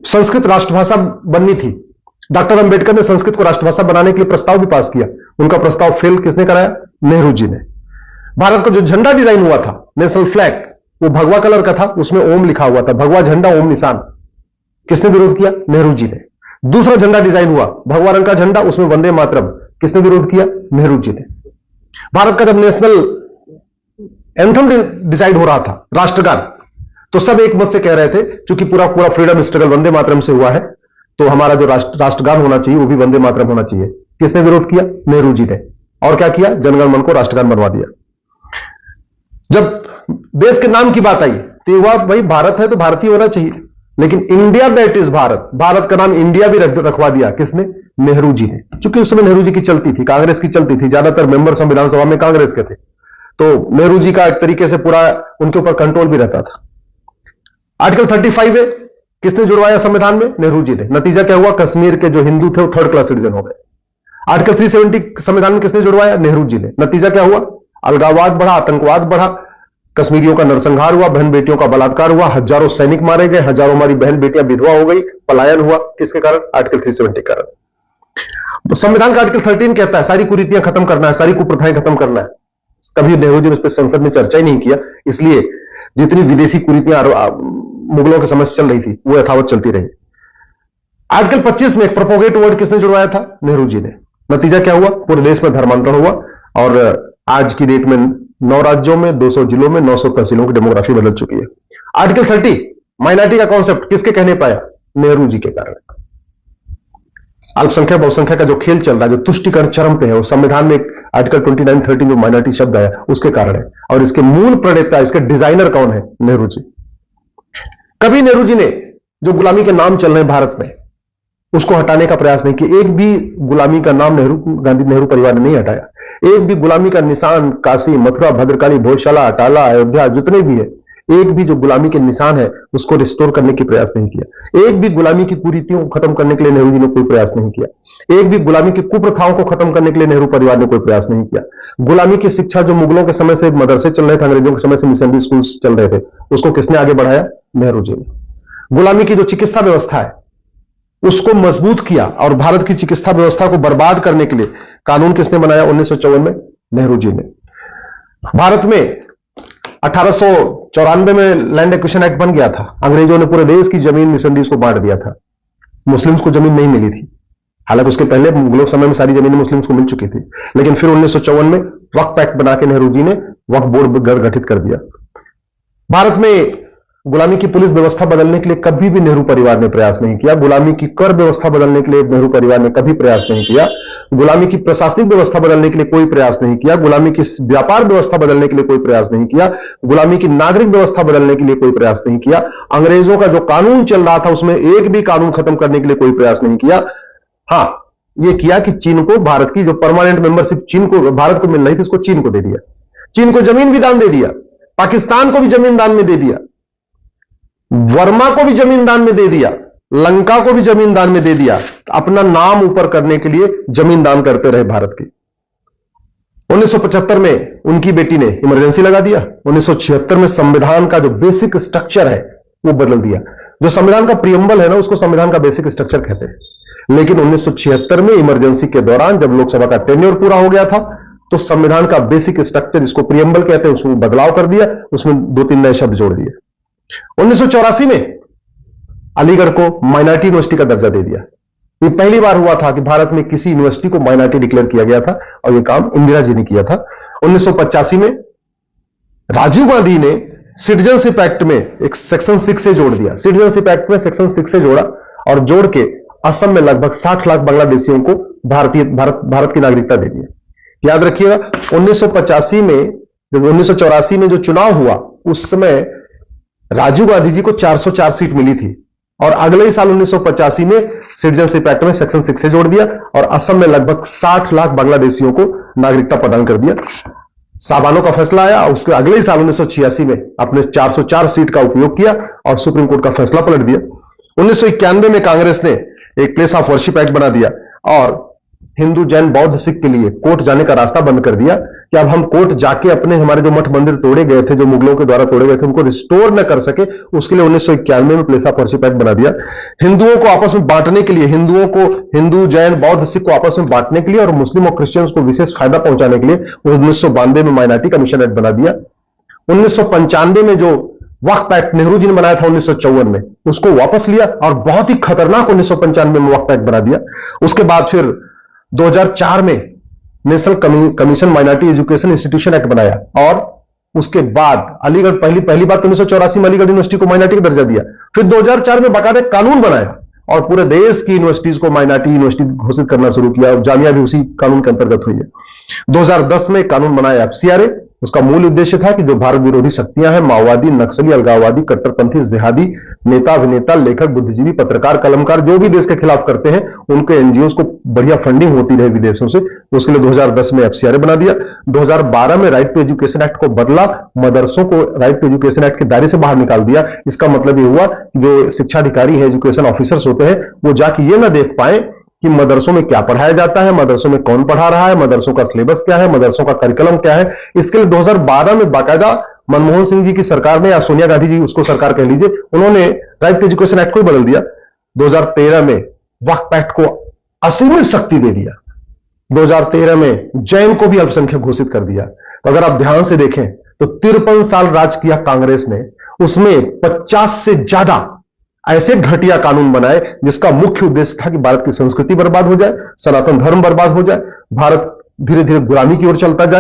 संस्कृत राष्ट्रभाषा बननी थी। डॉक्टर अंबेडकर ने संस्कृत को राष्ट्रभाषा बनाने के लिए प्रस्ताव भी पास किया। उनका प्रस्ताव फेल किसने कराया? नेहरू जी ने। भारत का जो झंडा डिजाइन हुआ था, नेशनल फ्लैग, वो भगवा कलर का था, उसमें ओम लिखा हुआ था, भगवा झंडा ओम निशान। किसने विरोध किया? नेहरू जी ने। दूसरा झंडा डिजाइन हुआ, भगवा रंग का झंडा, उसमें वंदे मातरम। किसने विरोध किया? नेहरू जी ने। भारत का जब नेशनल एंथम डिसाइड हो रहा था, राष्ट्रगान, तो सब एक मत से कह रहे थे, क्योंकि पूरा फ्रीडम स्ट्रगल वंदे मातरम से हुआ है, तो हमारा जो राष्ट्रगान होना चाहिए वो भी वंदे मातरम होना चाहिए। किसने विरोध किया? नेहरू जी ने। और क्या किया? जनगण मन को राष्ट्रगान बनवा दिया। जब देश के नाम की बात आई तो ये हुआ, भाई भारत है तो भारतीय होना चाहिए, लेकिन India that is Bharat, Bharat का नाम इंडिया भी रखवा दिया। किसने? नेहरू जी ने। क्योंकि उस समय नेहरू जी की चलती थी, कांग्रेस की चलती थी, ज्यादातर मेंबर संविधान सभा में कांग्रेस के थे, तो नेहरू जी का एक तरीके से पूरा उनके ऊपर कंट्रोल भी रहता था। आर्टिकल 35 है, किसने जुड़वाया संविधान में? नेहरू जी ने। नतीजा क्या हुआ? कश्मीर के जो हिंदू थे वो थर्ड क्लास सिटीजन हो गए। आर्टिकल 370 संविधान में किसने जुड़वाया? नेहरू जी ने। नतीजा क्या हुआ? अलगाववाद बढ़ा, आतंकवाद बढ़ा, कश्मीरियों का नरसंहार हुआ, बहन बेटियों का बलात्कार हुआ, हजारों सैनिक मारे गए, हजारों हमारी बहन बेटियां विधवा हो गई, पलायन हुआ। किसके कारण? आर्टिकल 370 के कारण। संविधान का आर्टिकल 13 कहता है सारी कुरीतियां खत्म करना है, सारी कुप्रथाएं खत्म करना है। कभी नेहरू जी ने उस पर संसद में चर्चा ही नहीं किया, इसलिए जितनी विदेशी कुरीतियां मुगलों के समय से चल रही थी वो यथावत चलती रही। आर्टिकल 25 में एक प्रोपोगेट वर्ड किसने जुड़वाया था? नेहरू जी ने। नतीजा क्या हुआ? पूरे देश में धर्मांतरण हुआ और आज की डेट में 9 राज्यों में, 200 जिलों में, 900 तहसीलों की डेमोग्राफी बदल चुकी है। आर्टिकल 30 माइनॉरिटी का कॉन्सेप्ट किसके कहने पाया? नेहरू जी के कारण। अल्पसंख्यक बहुसंख्यक का जो खेल चल रहा है, जो तुष्टिकरण चरम पे है, वो संविधान में आर्टिकल 29-30 जो माइनॉरिटी शब्द आया उसके कारण है। और इसके मूल प्रणेता, इसके डिजाइनर कौन है? नेहरू जी। कभी नेहरू जी ने जो गुलामी के नाम चल रहे हैं भारत में, उसको हटाने का प्रयास नहीं किया। एक भी गुलामी का नाम नेहरू परिवार ने नहीं हटाया। एक भी गुलामी का निशान काशी, मथुरा, भद्रकाली, भोजशाला, अटाला, अयोध्या, जितने भी है, एक भी जो गुलामी के निशान है उसको रिस्टोर करने की प्रयास नहीं किया। एक भी गुलामी की कुरीतियों को खत्म करने के लिए नेहरू जी ने कोई प्रयास नहीं किया। एक भी गुलामी की कुप्रथाओं को खत्म करने के लिए नेहरू परिवार ने कोई प्रयास नहीं किया। गुलामी की शिक्षा जो मुगलों के समय से मदरसे चल रहे थे, अंग्रेजों के समय से मिशनरी स्कूल चल रहे थे, उसको किसने आगे बढ़ाया? नेहरू जी ने। गुलामी की जो चिकित्सा व्यवस्था है उसको मजबूत किया और भारत की चिकित्सा व्यवस्था को बर्बाद करने के लिए कानून किसने बनाया? 1954 में नेहरू जी ने। भारत में 1894 में लैंड एक्विजिशन एक्ट बन गया था। अंग्रेजों ने पूरे देश की जमीन मिशनरीज को बांट दिया था। मुस्लिम्स को जमीन नहीं मिली थी, हालांकि उसके पहले मुगलों समय में सारी जमीनें मुस्लिम्स को मिल चुकी थी, लेकिन फिर 1954 में वक्फ एक्ट बना के नेहरू जी ने वक्फ बोर्ड गठित कर दिया। भारत में गुलामी की पुलिस व्यवस्था बदलने के लिए कभी भी नेहरू परिवार ने प्रयास नहीं किया। गुलामी की कर व्यवस्था बदलने के लिए नेहरू परिवार ने कभी प्रयास नहीं किया। गुलामी की प्रशासनिक व्यवस्था बदलने के लिए कोई प्रयास नहीं किया। गुलामी की व्यापार व्यवस्था बदलने के लिए कोई प्रयास नहीं किया। गुलामी की नागरिक व्यवस्था बदलने के लिए कोई प्रयास नहीं किया। अंग्रेजों का जो कानून चल रहा था उसमें एक भी कानून खत्म करने के लिए कोई प्रयास नहीं किया। हां, यह किया कि चीन को, भारत की जो परमानेंट मेंबरशिप चीन को, भारत को मिल रही थी, उसको चीन को दे दिया। चीन को जमीन भी दान दे दिया, पाकिस्तान को भी जमीन दान में दे दिया, वर्मा को भी जमीन दान में दे दिया, लंका को भी जमीन दान में दे दिया। अपना नाम ऊपर करने के लिए जमीन दान करते रहे भारत की। 1975 में उनकी बेटी ने इमरजेंसी लगा दिया। 1976 में संविधान का जो बेसिक स्ट्रक्चर है वो बदल दिया। जो संविधान का प्रियम्बल है ना, उसको संविधान का बेसिक स्ट्रक्चर कहते हैं। लेकिन 1976 में इमरजेंसी के दौरान जब लोकसभा का टेन्योर पूरा हो गया था, तो संविधान का बेसिक स्ट्रक्चर, जिसको प्रियम्बल कहते हैं, उसमें बदलाव कर दिया, उसमें 2-3 नए शब्द जोड़ दिए। 1984 में अलीगढ़ को माइनॉरिटी यूनिवर्सिटी का दर्जा दे दिया। ये पहली बार हुआ था कि भारत में किसी यूनिवर्सिटी को माइनॉरिटी डिक्लेयर किया गया था, और यह काम इंदिरा जी ने किया था। 1985 में राजीव गांधी ने सिटीजनशिप एक्ट में एक सेक्शन 6 से जोड़ दिया। सिटीजनशिप एक्ट में सेक्शन 6 से जोड़ा और जोड़ के असम में लगभग 60 लाख बांग्लादेशियों को भारत की नागरिकता दे दी। याद रखिएगा, 1985 में, जब 1984 में जो चुनाव हुआ, उस समय राजीव गांधी जी को 404 सीट मिली थी, और अगले ही साल 1985 में सिटीजनशिप एक्ट में सेक्शन 6 से जोड़ दिया और असम में लगभग 60 लाख बांग्लादेशियों को नागरिकता प्रदान कर दिया। साबानो का फैसला आया, उसके अगले ही साल 1986 में अपने 404 सीट का उपयोग किया और सुप्रीम कोर्ट का फैसला पलट दिया। 1991 में कांग्रेस ने एक प्लेस ऑफ वर्शिप एक्ट बना दिया और हिंदू जैन बौद्ध सिख के लिए कोर्ट जाने का रास्ता बंद कर दिया कि अब हम कोर्ट जाके अपने हमारे जो मठ मंदिर तोड़े गए थे, जो मुगलों के द्वारा तोड़े गए थे, उनको रिस्टोर न कर सके, उसके लिए 1991 में प्लेस ऑफ वर्शिप एक्ट बना दिया। हिंदुओं को आपस में बांटने के लिए, हिंदुओं को, हिंदू जैन बौद्ध सिख को आपस में बांटने के लिए और मुस्लिम और क्रिश्चियंस को विशेष फायदा पहुंचाने के लिए 1992 में माइनॉरिटी कमीशन एक्ट बना दिया। 1995 में जो वक्फ एक्ट नेहरू जी ने बनाया था 1954 में, उसको वापस लिया और बहुत ही खतरनाक 1995 में वक्फ एक्ट बना दिया। उसके बाद फिर 2004 में national commission minority education institution act बनाया और उसके बाद अलीगढ़ पहली बात 1984 में अलीगढ़ यूनिवर्सिटी को माइनॉरिटी का दर्जा दिया। फिर 2004 में बाकायदा कानून बनाया और पूरे देश की यूनिवर्सिटीज को माइनॉरिटी यूनिवर्सिटी घोषित करना शुरू किया और जामिया भी उसी कानून के अंतर्गत हुई है। 2010 में कानून बनाया एफसीआरए। उसका मूल उद्देश्य था कि जो भारत विरोधी शक्तियां हैं, माओवादी, नक्सली, अलगाववादी, कट्टरपंथी, जिहादी नेता, अभिनेता, लेखक, बुद्धिजीवी, पत्रकार, कलमकार जो भी देश के खिलाफ करते हैं, उनके एनजीओ को बढ़िया फंडिंग होती रहे विदेशों से, उसके लिए 2010 में एफसीआरए बना दिया। 2012 में राइट टू एजुकेशन एक्ट को बदला, मदरसों को राइट टू एजुकेशन एक्ट के दायरे से बाहर निकाल दिया। इसका मतलब यह हुआ कि जो शिक्षा अधिकारी है, एजुकेशन ऑफिसर्स होते हैं, वो जाके ये ना देख पाए कि मदरसों में क्या पढ़ाया जाता है, मदरसों में कौन पढ़ा रहा है, मदरसों का सिलेबस क्या है, मदरसों का करिकुलम क्या है। इसके लिए 2012 में बाकायदा मनमोहन सिंह जी की सरकार ने, या सोनिया गांधी जी उसको सरकार कह लीजिए, उन्होंने राइट टू एजुकेशन एक्ट को ही बदल दिया। 2013 में वक्फ एक्ट को असीमित शक्ति दे दिया। 2013 में जैन को भी अल्पसंख्यक घोषित कर दिया। तो अगर आप ध्यान से देखें तो 53 साल राज किया कांग्रेस ने, उसमें 50 से ज्यादा ऐसे घटिया कानून बनाए जिसका मुख्य उद्देश्य था कि भारत की संस्कृति बर्बाद हो जाए, सनातन धर्म बर्बाद हो जाए, भारत धीरे धीरे गुलामी की ओर चलता जाए।